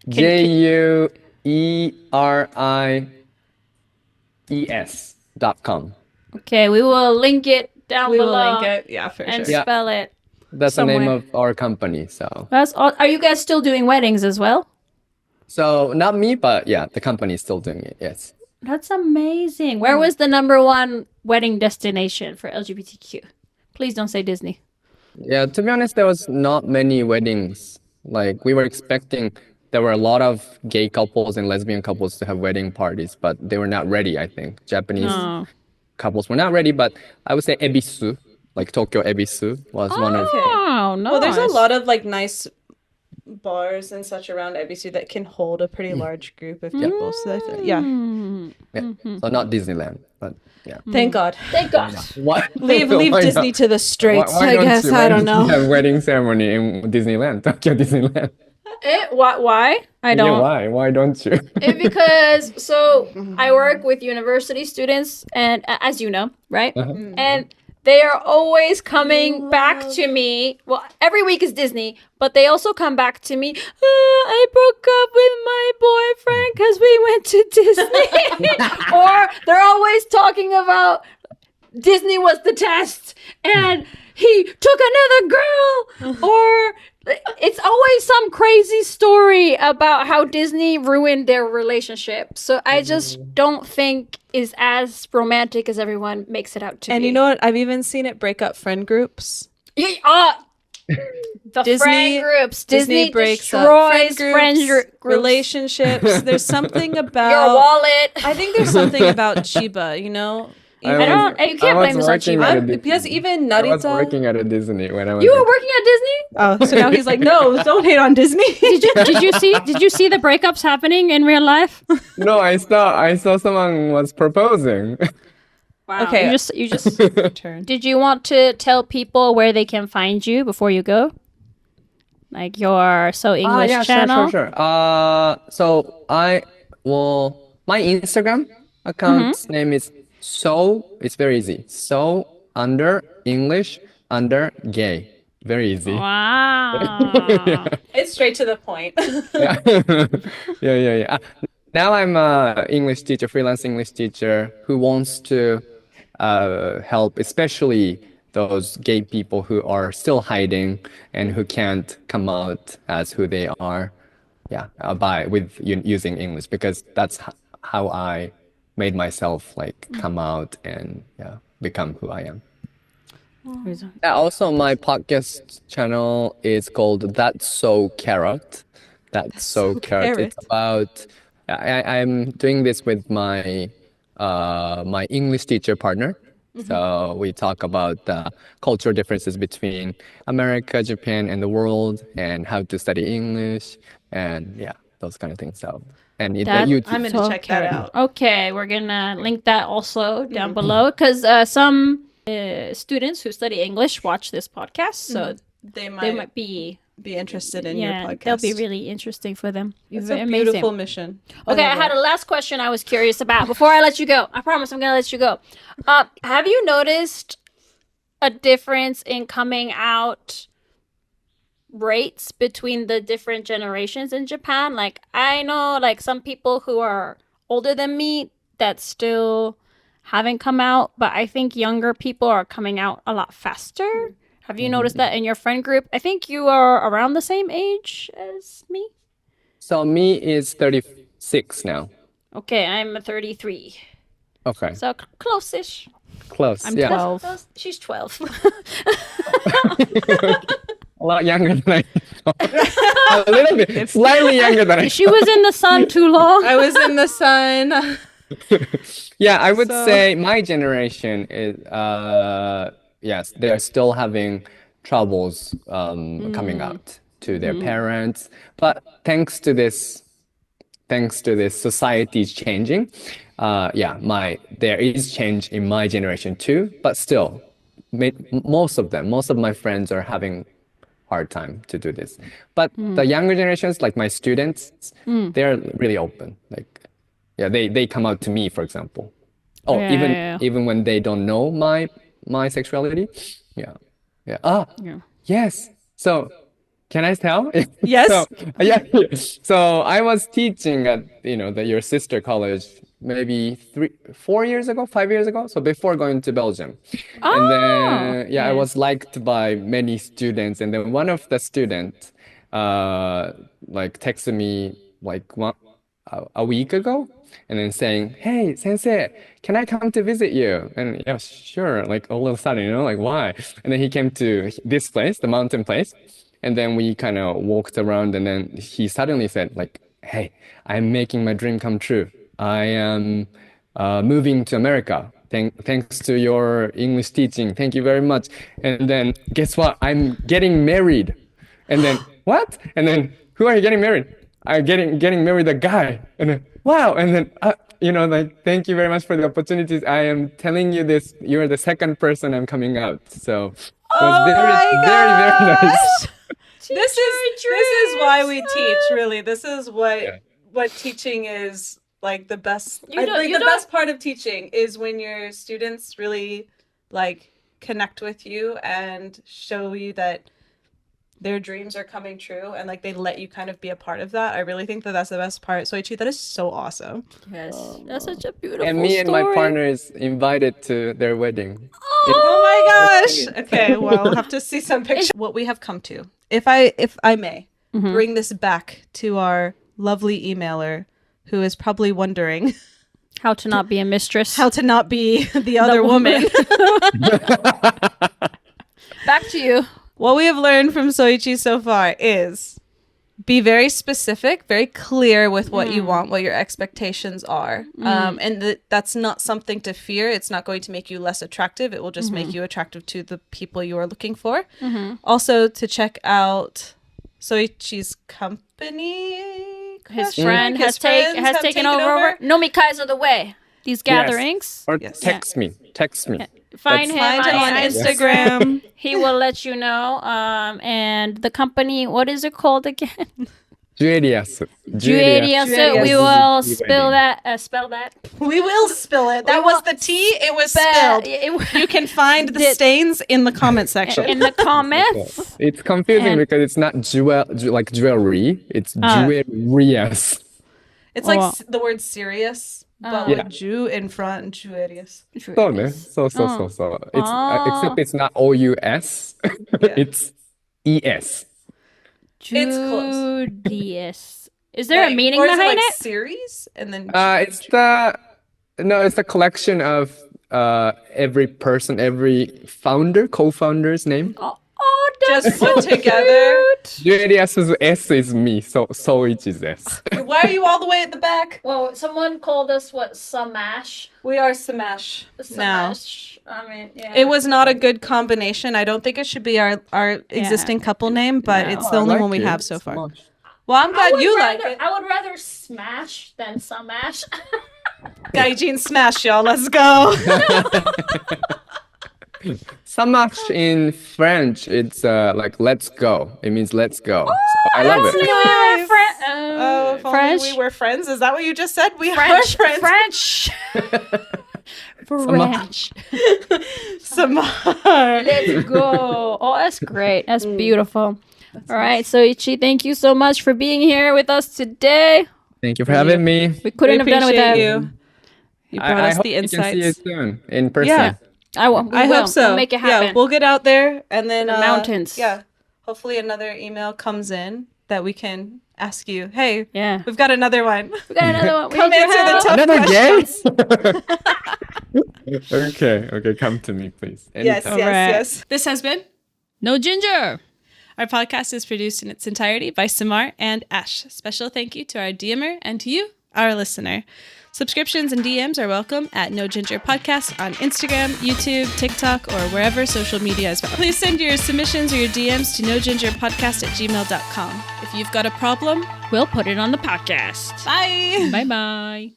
JUERIES.com. Okay, we will link it down We below. will link it. Yeah, for And sure. Yeah. spell it. That's the name Somewhere. of our company. So That's all. Are you guys still doing weddings as well? not me, but yeah, the company is still doing it. Yes. That's amazing. Where was the number one wedding destination for LGBTQ? Please don't say Disney. Yeah, to be honest, there was not many weddings. Like we were expecting there were a lot of gay couples and lesbian couples to have wedding parties, but they were not ready, I think. Japanese Oh. couples were not ready, but I would say Ebisu, like Tokyo Ebisu was one of Oh, no. Well, there's a lot of like nice bars and such around IBC that can hold a pretty large group of people. So yeah, yeah. So not Disneyland, but yeah. thank God. Thank God. Why Leave why Disney not? to the streets. Why I don't guess you, I don't know. have wedding ceremony in Disneyland, Tokyo Disneyland? Why? I don't. Yeah, why? Why don't you? Because I work with university students, and as you know, right? And they are always coming back to me. Well, every week is Disney, but they also come back to me. I broke up with my boyfriend because we went to Disney. Or they're always talking about Disney was the test and he took another girl. Or it's always some crazy story about how Disney ruined their relationship. So I just don't think is as romantic as everyone makes it out to be. And you know what? I've even seen it break up friend groups. The Disney- friend groups. Disney breaks up destroys friend groups, groups. relationships. There's something about Your wallet. I think there's something about Chiba, you know? You can't blame this on Chiba. Because even I was Narita. working at a Disney when I was. You were working at Disney? Oh, so now he's like, no, don't hate on Disney. Did you see the breakups happening in real life? No, I saw someone was proposing. Wow. Okay. You just Turn. Did you want to tell people where they can find you before you go? Like your So English yeah, channel? sure. So my Instagram account's name is it's very easy. So under English under gay. Very easy. Wow. It's straight to the point. Yeah. Yeah. Now I'm a English teacher, freelance English teacher who wants to help, especially those gay people who are still hiding and who can't come out as who they are. Yeah, using English, because that's how I made myself like come out and become who I am. Yeah, also my podcast channel is called That's So Carrot. That's So Carrot. It's about I'm doing this with my my English teacher partner. So we talk about the cultural differences between America, Japan, and the world, and how to study English, and those kind of things. So and YouTube. I'm gonna check that out. Okay, we're gonna link that also down below, because some students who study English watch this podcast, so They they might might be interested in your podcast. They'll be really interesting for them. It's Very a amazing. beautiful mission. Okay, I had a last question I was curious about before I let you go. I promise I'm gonna let you go. Have you noticed a difference in coming out rates between the different generations in Japan? Like, I know like some people who are older than me that still haven't come out, but I think younger people are coming out a lot faster. Have you noticed that in your friend group? I think you are around the same age as me. So me is 36 now. Okay, I'm 33. Okay, So close-ish. close. I'm yeah, 12. She's 12. a lot younger than I am. A little bit, slightly younger than I. She was in the sun too long. I was in the sun. Yeah, I would So- say my generation is yes, they're still having troubles coming out to their parents, but thanks to this society is changing. There is change in my generation too, but still, most of my friends are having hard time to do this. But the younger generations, like my students, they're really open. Like, they come out to me, for example. Oh, even when they don't know my sexuality. Yeah. Yeah. Yes. So Can I tell? Yes. So, yeah. So I was teaching at, your sister college maybe 4 years ago, 5 years ago. So before going to Belgium. And then, I was liked by many students. And then one of the students, like texted me like a week ago and then saying, "Hey, sensei, can I come to visit you?" And yeah, sure. Like all of a sudden, like why? And then he came to this place, the mountain place. And then we kind of walked around and then he suddenly said like, "Hey, I'm making my dream come true. I am moving to America. Thanks to your English teaching. Thank you very much." And then guess what? I'm getting married. And then what? And then who are you getting married? I'm getting married a guy. And then wow. And then like thank you very much for the opportunities. I am telling you this. You're the second person I'm coming out. So it was very very nice. This is why we teach. Really, this is what teaching is like the best. The best part of teaching is when your students really like connect with you and show you that their dreams are coming true and like they let you kind of be a part of that. I really think that that's the best part. Soichi, that is so awesome. Yes, that's such a beautiful And me story. and my partner is invited to their wedding. Oh my gosh. Okay, well, we'll have to see some pictures. What we have come to. If I may bring this back to our lovely emailer who is probably wondering how to not be a mistress. How to not be the other woman. Back to you. What we have learned from Soichi so far is be very specific, very clear with what you want, what your expectations are. And that's not something to fear. It's not going to make you less attractive. It will just make you attractive to the people you are looking for. Also, to check out Soichi's company. His friend has taken over. Nomikais are the way. These gatherings. Yes. Or text me. Yeah. Find him on Instagram. He will let you know. And the company, what is it called again? Juerias. We will spell that. We will spill it. That was the tea. It was spilled. You can find the stains in the comment section. In the comments. It's confusing because it's not like jewelry. It's juerias. It's like the word serious. But with Jew in front, Juerius. So. It's except it's not OUS. It's ES. It's close. Judius. Is there a meaning behind it? Series and then. It's the collection of every person, every co-founder's name. Just put together. Julius's S is me, so Soichi's S. Why are you all the way at the back? Well, someone called us Samash. We are Samash now. I mean, yeah. It was not a good combination. I don't think it should be our existing couple name, but it's the only one we have so far. Well, I'm glad you like it. I would rather Smash than Samash. Gaijin Smash, y'all. Let's go. Samash in French, it's like let's go. It means let's go. So I love it. If only we were friends. Is that what you just said? We are friends. French. Samar. Let's go. Oh, that's great. That's beautiful. All right, Soichi, thank you so much for being here with us today. Thank you for having me. We couldn't have done it without you. You brought us the insights. I hope we can see you soon in person. Yeah. I hope so. We'll make it happen. Yeah, we'll get out there and then mountains. Yeah. Hopefully another email comes in that we can ask you, hey, yeah, we've got another one. Come answer the tough questions. Okay, come to me, please. Anytime. Yes. This has been No Ginger. Our podcast is produced in its entirety by Samar and Ash. Special thank you to our DMer and to you, our listener. Subscriptions and DMs are welcome at No Ginger Podcast on Instagram, YouTube, TikTok, or wherever social media is found. Please send your submissions or your DMs to nogingerpodcast@gmail.com. If you've got a problem, we'll put it on the podcast. Bye. Bye-bye.